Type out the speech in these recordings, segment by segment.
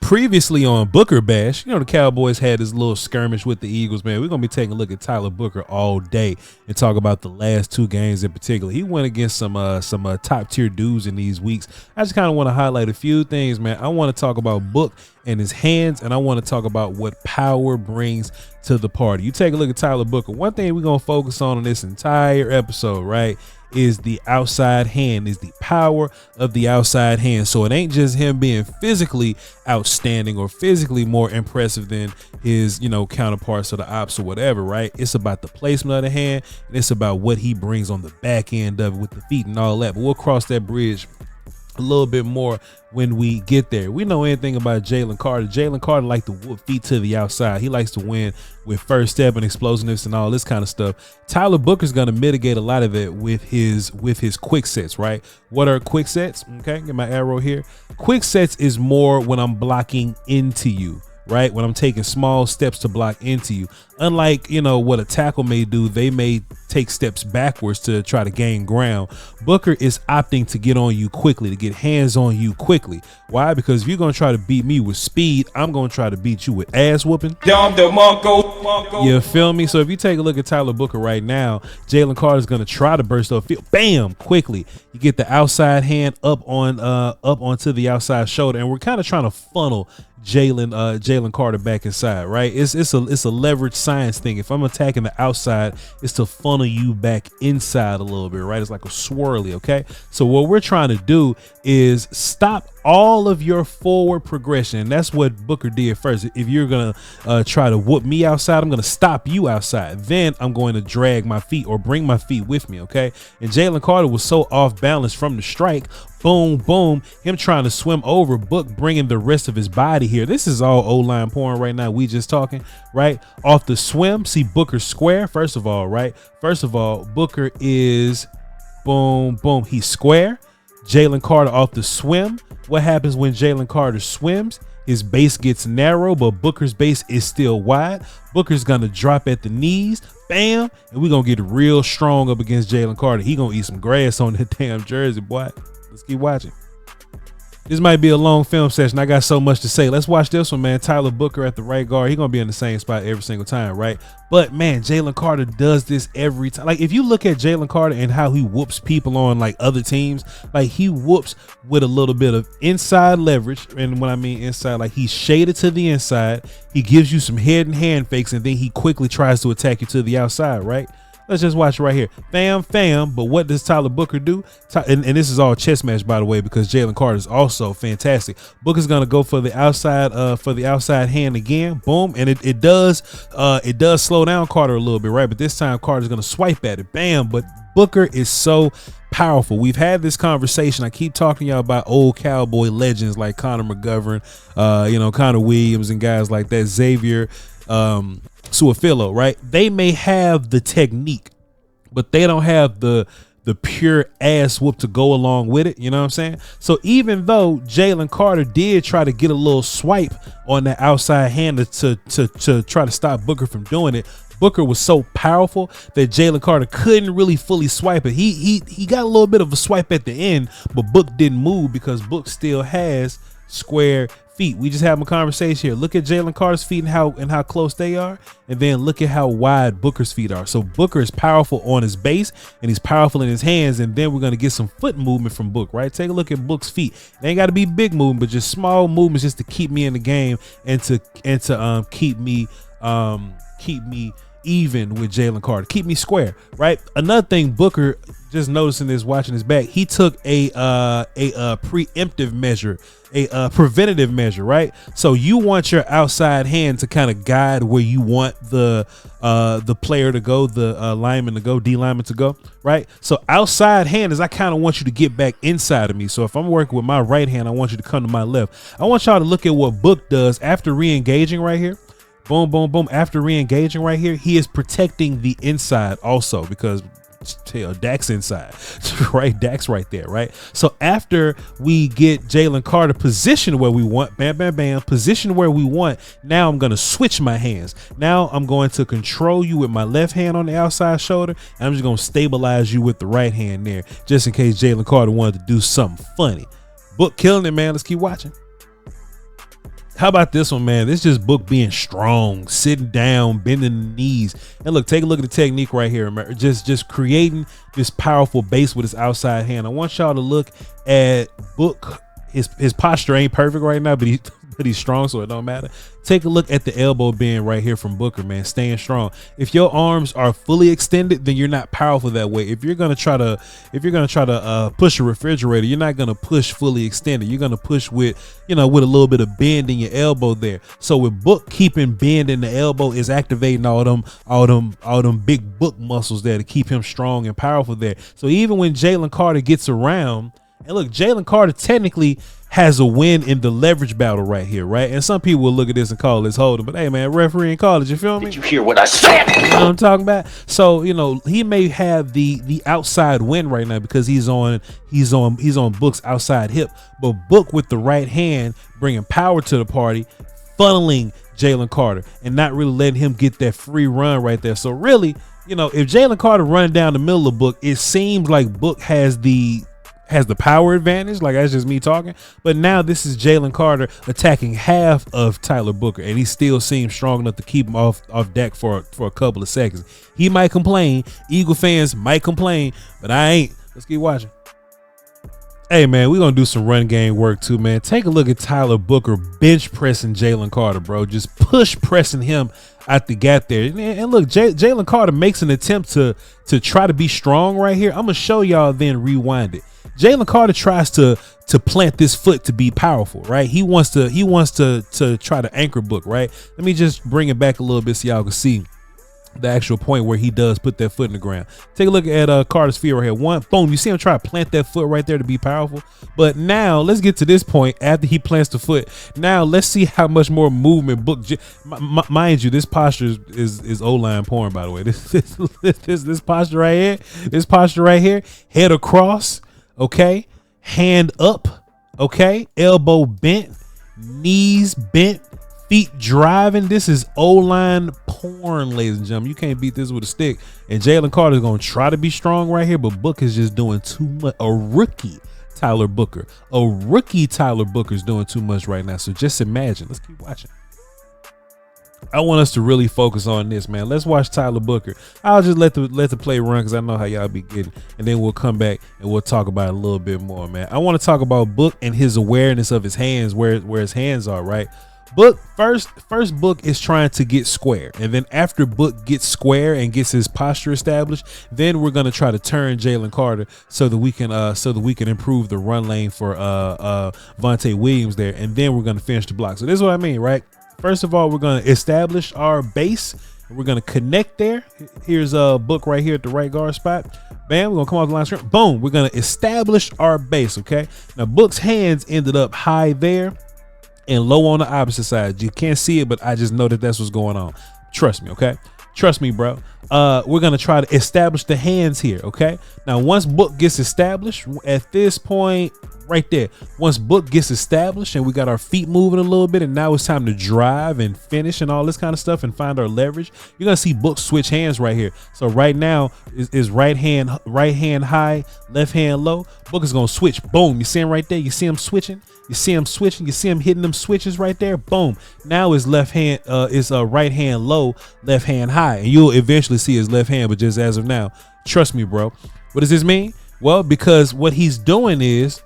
Previously on Booker Bash, you know, the Cowboys had this little skirmish with the Eagles, man. We're going to be taking a look at Tyler Booker all day and talk about the last two games in particular. He went against some top tier dudes in these weeks. I just kind of want to highlight a few things, man. I want to talk about Book and his hands, and I want to talk about what power brings to the party. You take a look at Tyler Booker. One thing we're going to focus on in this entire episode, right, is the outside hand, is the power of the outside hand. So it ain't just him being physically outstanding or physically more impressive than his, you know, counterparts or the ops or whatever, right? It's about the placement of the hand, and it's about what he brings on the back end of it with the feet and all that. But we'll cross that bridge a little bit more when we get there. We know anything about Jalen Carter. Jalen Carter likes to whoop feet to the outside. He likes to win with first step and explosiveness and all this kind of stuff. Tyler Booker's going to mitigate a lot of it with his quick sets, right? What are quick sets? Okay, get my arrow here. Quick sets is more when I'm blocking into you, right? When I'm taking small steps to block into you. Unlike, you know, what a tackle may do, they may take steps backwards to try to gain ground. Booker is opting to get on you quickly, to get hands on you quickly. Why? Because if you're going to try to beat me with speed, I'm going to try to beat you with ass whooping. You feel me? So if you take a look at Tyler Booker right now, Jalen Carter is going to try to burst up field. Bam! Quickly. You get the outside hand up onto the outside shoulder, and we're kind of trying to funnel Jalen Carter back inside, right? It's a leverage science thing. If I'm attacking the outside, it's to funnel you back inside a little bit, right? It's like a swirly, okay? So what we're trying to do is stop all of your forward progression. And that's what Booker did first. If you're gonna try to whoop me outside, I'm gonna stop you outside. Then I'm going to drag my feet or bring my feet with me, okay? And Jalen Carter was so off balance from the strike. Boom, boom, him trying to swim over, Book bringing the rest of his body here. This is all O-line porn right now. We just talking, right? Off the swim, see Booker square, first of all, right? First of all, Booker is boom, boom. He's square. Jalen Carter off the swim. What happens when Jalen Carter swims? His base gets narrow, but Booker's base is still wide. Booker's going to drop at the knees. Bam. And we're going to get real strong up against Jalen Carter. He going to eat some grass on that damn jersey, boy. Let's keep watching. This might be a long film session. I got so much to say. Let's watch this one, man. Tyler Booker at the right guard. He's going to be in the same spot every single time, right? But, man, Jalen Carter does this every time. Like, if you look at Jalen Carter and how he whoops people on, like, other teams, like, he whoops with a little bit of inside leverage. And when I mean inside, like, he's shaded to the inside. He gives you some head and hand fakes, and then he quickly tries to attack you to the outside, right? Let's just watch right here. Fam. But what does Tyler Booker do? And this is all chess match, by the way, because Jalen Carter is also fantastic. Booker's gonna go for the outside hand again. Boom, and it does slow down Carter a little bit, right? But this time Carter's gonna swipe at it. Bam. But Booker is so powerful. We've had this conversation. I keep talking to y'all about old Cowboy legends like Connor McGovern, Connor Williams, and guys like that. Xavier Suafilo, right? They may have the technique, but they don't have the pure ass whoop to go along with it. You know what I'm saying? So even though Jalen Carter did try to get a little swipe on the outside hand to try to stop Booker from doing it, Booker was so powerful that Jalen Carter couldn't really fully swipe it. He got a little bit of a swipe at the end, but Book didn't move because Book still has square feet. We just having a conversation here. Look at Jalen Carter's feet and how close they are, and then look at how wide Booker's feet are. So Booker is powerful on his base, and he's powerful in his hands, and then we're going to get some foot movement from Book, right? Take a look at Book's feet. They ain't got to be big movement, but just small movements just to keep me in the game and to keep me even with Jalen Carter, keep me square, right? Another thing Booker, just noticing this, watching his back, he took a preemptive measure, a preventative measure, right? So you want your outside hand to kind of guide where you want the player to go, the lineman to go, D lineman to go, right? So outside hand is I kind of want you to get back inside of me. So if I'm working with my right hand, I want you to come to my left. I want y'all to look at what Book does after re-engaging right here. Boom, boom, boom. After re-engaging right here, he is protecting the inside also because Dak's inside, right? Dak's right there, right? So after we get Jalen Carter positioned where we want, bam, bam, bam, position where we want, now I'm going to switch my hands. Now I'm going to control you with my left hand on the outside shoulder, and I'm just going to stabilize you with the right hand there, just in case Jalen Carter wanted to do something funny. Book killing it, man. Let's keep watching. How about this one, man? This is just Book being strong, sitting down, bending the knees. And look, take a look at the technique right here. Just creating this powerful base with his outside hand. I want y'all to look at Book. His posture ain't perfect right now, but he's strong, so it don't matter. Take a look at the elbow bend right here from Booker, man, staying strong. If your arms are fully extended, then you're not powerful that way. If you're gonna try to push a refrigerator, you're not gonna push fully extended. You're gonna push with a little bit of bend in your elbow there. So with Book keeping bend in the elbow is activating all them big Book muscles there to keep him strong and powerful there. So even when Jalen Carter gets around, and look, Jalen Carter technically has a win in the leverage battle right here, right? And some people will look at this and call this holding, but hey, man, referee in college, you feel me? Did you hear what I said? You know what I'm talking about? So he may have the outside win right now because he's on Book's outside hip, but Book with the right hand bringing power to the party, funneling Jalen Carter and not really letting him get that free run right there. So really, if Jalen Carter running down the middle of Book, it seems like Book has the power advantage. Like, that's just me talking. But now this is Jalen Carter attacking half of Tyler Booker, and he still seems strong enough to keep him off deck for a couple of seconds. He might complain. Eagle fans might complain, but I ain't. Let's keep watching. Hey, man, we're going to do some run game work too, man. Take a look at Tyler Booker bench pressing Jalen Carter, bro. Just push pressing him out the gap there. And look, Jalen Carter makes an attempt to try to be strong right here. I'm going to show y'all, then rewind it. Jalen Carter tries to plant this foot to be powerful, right? He wants to try to anchor Book, right? Let me just bring it back a little bit so y'all can see the actual point where he does put that foot in the ground. Take a look at Carter's feet right here. One, boom, you see him try to plant that foot right there to be powerful. But now let's get to this point after he plants the foot. Now let's see how much more movement Book. Mind you, this posture is O-line porn, by the way. This posture right here. This posture right here. Head across. Okay, hand up, okay, elbow bent, knees bent, feet driving. This is O-line porn, ladies and gentlemen. You can't beat this with a stick. And Jalen Carter is going to try to be strong right here, but Book is just doing too much. A rookie Tyler Booker is doing too much right now. So just imagine. Let's keep watching. I want us to really focus on this, man. Let's watch Tyler Booker. I'll just let the play run because I know how y'all be getting, and then we'll come back and we'll talk about it a little bit more, man. I want to talk about Book and his awareness of his hands, where his hands are, right? Book first Book is trying to get square, and then after Book gets square and gets his posture established, then we're gonna try to turn Jalen Carter so that we can improve the run lane for Vontae Williams there, and then we're gonna finish the block. So this is what I mean, right? First of all, we're going to establish our base. We're going to connect there. Here's a Book right here at the right guard spot. Bam, we're going to come off the line straight. Boom, we're going to establish our base, okay? Now, Book's hands ended up high there and low on the opposite side. You can't see it, but I just know that that's what's going on. Trust me, okay? Trust me, bro. We're going to try to establish the hands here, okay? Now, once Book gets established, at this point right there, once Book gets established and we got our feet moving a little bit, and now it's time to drive and finish and all this kind of stuff and find our leverage, you're going to see Book switch hands right here. So right now is right hand high, left hand low. Book is going to switch. Boom. You see him right there? You see him switching? You see him switching? You see him hitting them switches right there? Boom. Now his left hand is right hand low, left hand high. And you'll eventually see his left hand, but just as of now, trust me, bro. What does this mean? Well, because what he's doing is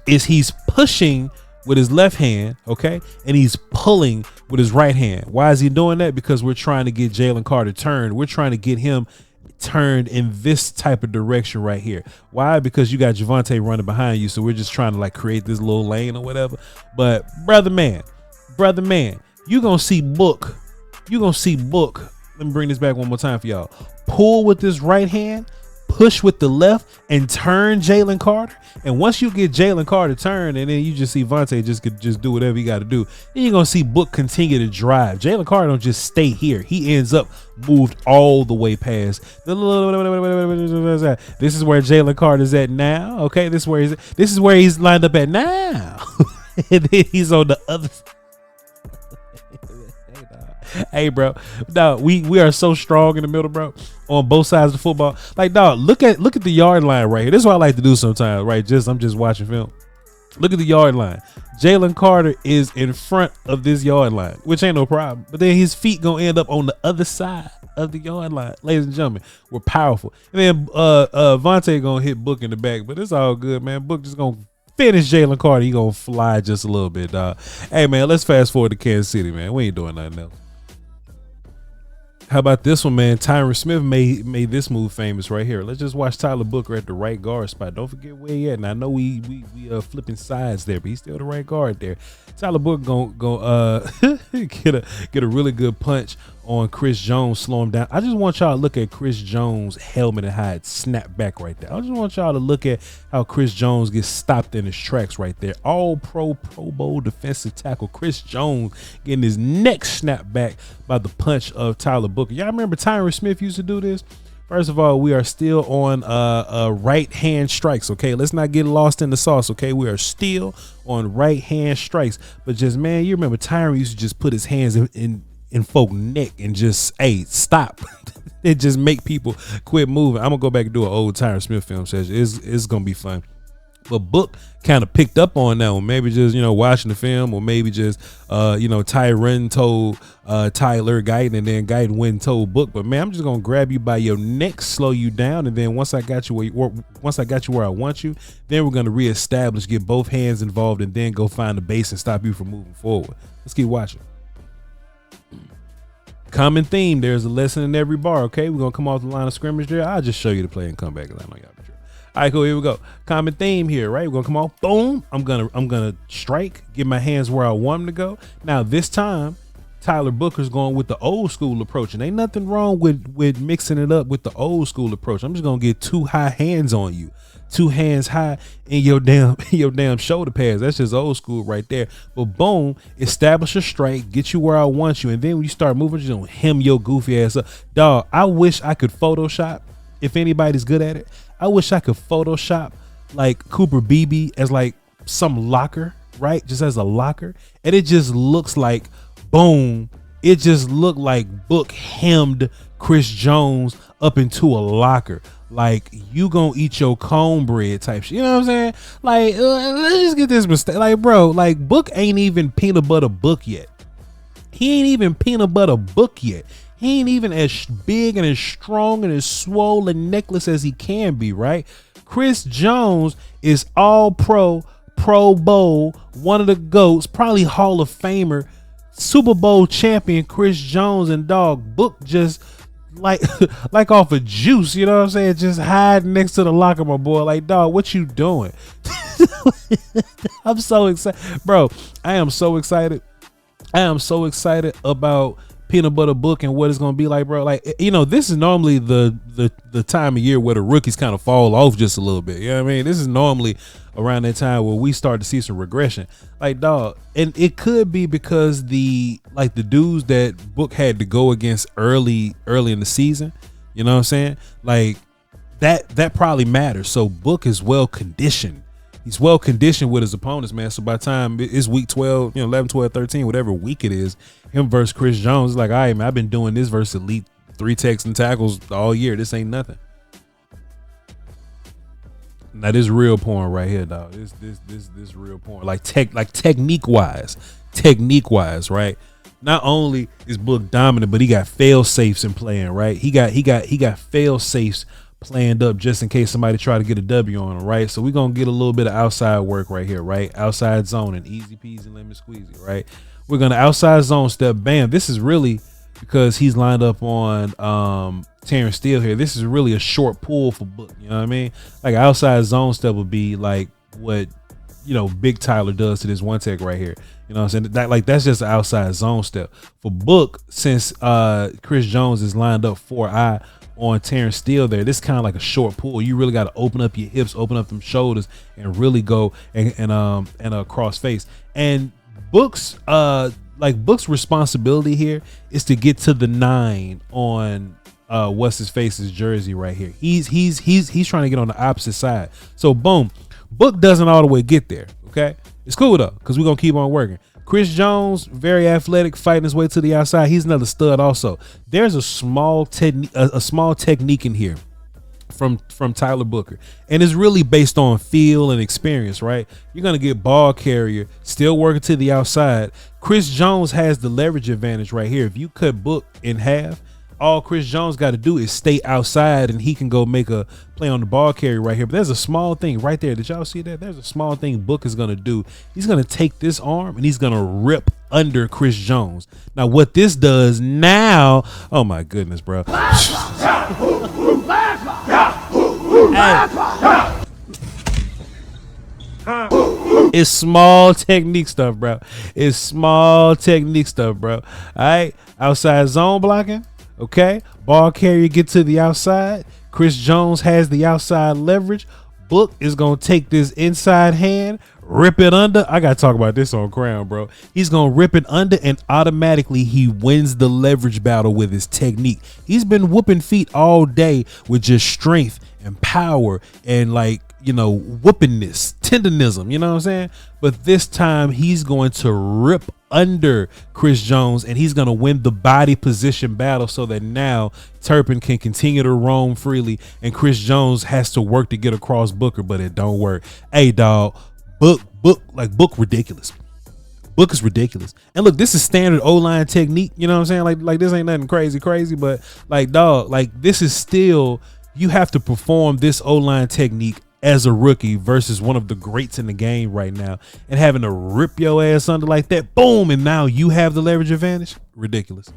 he's pushing with his left hand, okay? And he's pulling with his right hand. Why is he doing that? Because we're trying to get Jalen Carter turned. We're trying to get him turned in this type of direction right here. Why? Because you got Javonte running behind you, so we're just trying to like create this little lane or whatever. But brother man, you're gonna see Book. Let me bring this back one more time for y'all. Pull with this right hand, push with the left, and turn Jalen Carter. And once you get Jalen Carter turned, and then you just see Vontae just do whatever you got to do, then you're gonna see Book continue to drive. Jalen Carter don't just stay here. He ends up moved all the way past. This is where Jalen Carter's at now. Okay, this is where he's lined up at now. And then he's on the other side. Hey, bro, dog, we are so strong in the middle, bro, on both sides of the football. Like, dog, look at the yard line right here. This is what I like to do sometimes, right? I'm just watching film. Look at the yard line. Jalen Carter is in front of this yard line, which ain't no problem. But then his feet gonna end up on the other side of the yard line. Ladies and gentlemen, we're powerful. And then Vontae gonna hit Book in the back, but it's all good, man. Book just gonna finish Jalen Carter. He gonna fly just a little bit, dog. Hey, man, let's fast forward to Kansas City, man. We ain't doing nothing else. How about this one, man? Tyron Smith made this move famous right here. Let's just watch Tyler Booker at the right guard spot. Don't forget where he at. And I know we flipping sides there, but he's still the right guard there. Tyler Booker gonna get a really good punch on Chris Jones, slow him down. I just want y'all to look at Chris Jones' helmet and how it snapped back right there. I just want y'all to look at how Chris Jones gets stopped in his tracks right there. All Pro Bowl defensive tackle Chris Jones getting his neck snapped back by the punch of Tyler Booker. Y'all remember Tyron Smith used to do this? First of all, we are still on right hand strikes. Okay, let's not get lost in the sauce. Okay, we are still on right hand strikes. But just, man, you remember Tyron used to just put his hands in folk neck and just, hey, stop. It just make people quit moving. I'm gonna go back and do an old Tyron Smith film session. It's gonna be fun. But Book kind of picked up on that one. Maybe just, watching the film, or maybe just, Tyron told Tyler Guyton, and then Guyton went and told Book. But man, I'm just gonna grab you by your neck, slow you down, and then once I got you where I want you, then we're gonna reestablish, get both hands involved, and then go find the base and stop you from moving forward. Let's keep watching. Common theme. There's a lesson in every bar. Okay, we're gonna come off the line of scrimmage there. I'll just show you the play and come back, because I know y'all be true. All right, cool. Here we go. Common theme here, right? We're gonna come off. Boom. I'm gonna strike. Get my hands where I want them to go. Now this time, Tyler Booker's going with the old school approach, and ain't nothing wrong with mixing it up with the old school approach. I'm just gonna get 2 high hands on you. 2 hands high in your damn shoulder pads. That's just old school right there. But boom, establish a strike, get you where I want you, and then when you start moving, you don't hem your goofy ass up. Dog, I wish I could Photoshop. If anybody's good at it, I wish I could Photoshop like Cooper Beebe as like some locker, right? Just as a locker, and it just looks like, boom, it just looked like Book hemmed Chris Jones up into a locker. Like, you gonna eat your cornbread type shit. You know what I'm saying? Like, let's just get this mistake. Like, bro, like, Book ain't even peanut butter Book yet. He ain't even peanut butter Book yet. He ain't even as big and as strong and as swollen necklace as he can be, right? Chris Jones is all pro bowl, one of the GOATs, probably Hall of Famer, Super Bowl champion Chris Jones, and dog, Book just like off of juice, you know what I'm saying? Just hide next to the locker, my boy. Like, dog, what you doing? I'm so excited, bro. I am so excited about peanut butter Book and what it's gonna be like, bro. Like, this is normally the time of year where the rookies kind of fall off just a little bit. You know what I mean? This is normally around that time where we start to see some regression. Like, dog, and it could be because the dudes that Book had to go against early in the season, you know what I'm saying? Like, that probably matters. So Book is well conditioned. He's well conditioned with his opponents, man. So by the time it's week 12, 11, 12, 13, whatever week it is, him versus Chris Jones is like, all right, man, I've been doing this versus elite 3 techs and tackles all year. This ain't nothing. Now this real porn right here, dog. This real porn. Like technique wise, right? Not only is Book dominant, but he got fail safes in playing, right? He got fail safes planned up just in case somebody try to get a W on him, right? So we're gonna get a little bit of outside work right here, right? Outside zone and easy peasy lemon squeezy, right? We're gonna outside zone step, bam. This is really because he's lined up on Terrence Steele here. This is really a short pull for Book, you know what I mean? Like, outside zone step would be like what Big Tyler does to this one tech right here. You know what I'm saying? That's just an outside zone step. For Book, since Chris Jones is lined up 4-eye on Terrence Steele there, this kind of like a short pull. You really got to open up your hips, open up them shoulders, and really go and cross face. And Book's responsibility here is to get to the 9 on what's his face's jersey right here. He's trying to get on the opposite side. So boom, Book doesn't all the way get there. Okay, it's cool though, because we're gonna keep on working. Chris Jones, very athletic, fighting his way to the outside. He's another stud also. There's a small technique in here from Tyler Booker, and it's really based on feel and experience, right? You're gonna get ball carrier still working to the outside. Chris Jones has the leverage advantage right here. If you cut Book in half, all Chris Jones got to do is stay outside, and he can go make a play on the ball carrier right here. But there's a small thing right there. Did y'all see that? There's a small thing Book is gonna do. He's gonna take this arm and he's gonna rip under Chris Jones. Now, what this does now? Oh my goodness, bro. It's small technique stuff, bro. It's small technique stuff, bro. All right, outside zone blocking. Okay, ball carrier get to the outside. Chris Jones has the outside leverage. Book is gonna take this inside hand, rip it under. I gotta talk about this on Crown, bro. He's gonna rip it under, and automatically he wins the leverage battle with his technique. He's been whooping feet all day with just strength and power and, like, you know, whoopingness, tendonism, you know what I'm saying? But this time he's going to rip under Chris Jones, and he's going to win the body position battle, so that now Turpin can continue to roam freely, and Chris Jones has to work to get across Booker, but it don't work. Hey, dog, Book ridiculous. Book is ridiculous. And look, this is standard O-line technique, you know what I'm saying? Like this ain't nothing crazy, but like, dog, like, this is still, you have to perform this O-line technique as a rookie versus one of the greats in the game right now, and having to rip your ass under like that, boom, and now you have the leverage advantage. Ridiculous.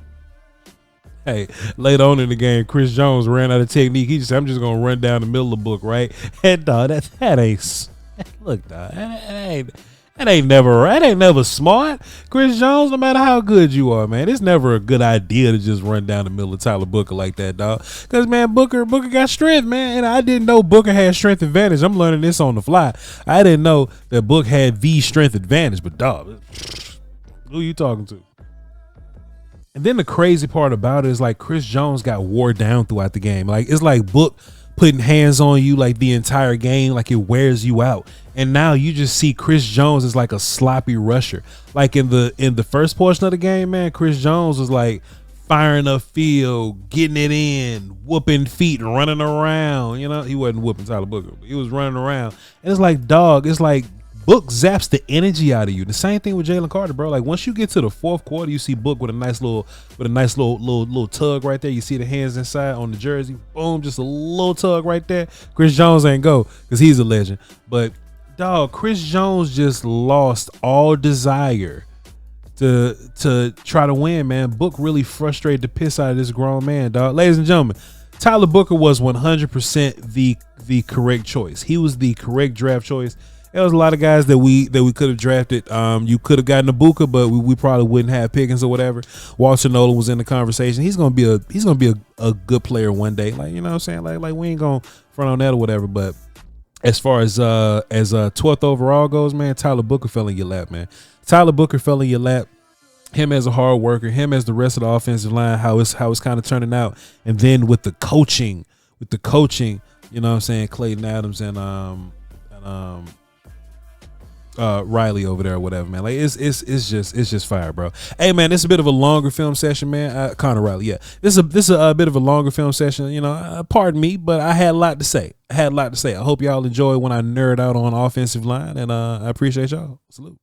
Hey, later on in the game, Chris Jones ran out of technique. He just, I'm just gonna run down the middle of the Book, right? And dog, that ain't, look, dog, that ain't never smart. Chris Jones, no matter how good you are, man, it's never a good idea to just run down the middle of Tyler Booker like that, dog. Because, man, Booker got strength, man. And I didn't know Booker had strength advantage. I'm learning this on the fly. I didn't know that Book had the strength advantage, but, dog, who you talking to? And then the crazy part about it is, like, Chris Jones got wore down throughout the game. Like, it's like Book putting hands on you like the entire game, like it wears you out. And now you just see Chris Jones as like a sloppy rusher. Like in the first portion of the game, man, Chris Jones was like firing up field, getting it in, whooping feet, and running around. You know, he wasn't whooping Tyler Booker, but he was running around. And it's like, dog, it's like Book zaps the energy out of you. The same thing with Jalen Carter, bro. Like, once you get to the fourth quarter, you see Book with a nice little tug right there. You see the hands inside on the jersey. Boom, just a little tug right there. Chris Jones ain't go because he's a legend. But, dog, Chris Jones just lost all desire to try to win, man. Book really frustrated the piss out of this grown man, dog. Ladies and gentlemen, Tyler Booker was 100% the correct choice. He was the correct draft choice. There was a lot of guys that we could have drafted. You could have gotten Ibuka, but we probably wouldn't have Pickens or whatever. Walter Nolan was in the conversation. He's gonna be a good player one day. Like, you know what I'm saying? Like we ain't gonna front on that or whatever. But as far as 12th overall goes, man, Tyler Booker fell in your lap, man. Tyler Booker fell in your lap. Him as a hard worker, him as the rest of the offensive line, how it's kind of turning out, and then with the coaching, you know what I'm saying? Clayton Adams and Riley over there or whatever, man. Like it's just fire, bro. Hey, man, this is a bit of a longer film session, man. Connor Riley, yeah. This is a bit of a longer film session. You know, pardon me, but I had a lot to say. I hope y'all enjoy when I nerd out on offensive line, and I appreciate y'all. Salute.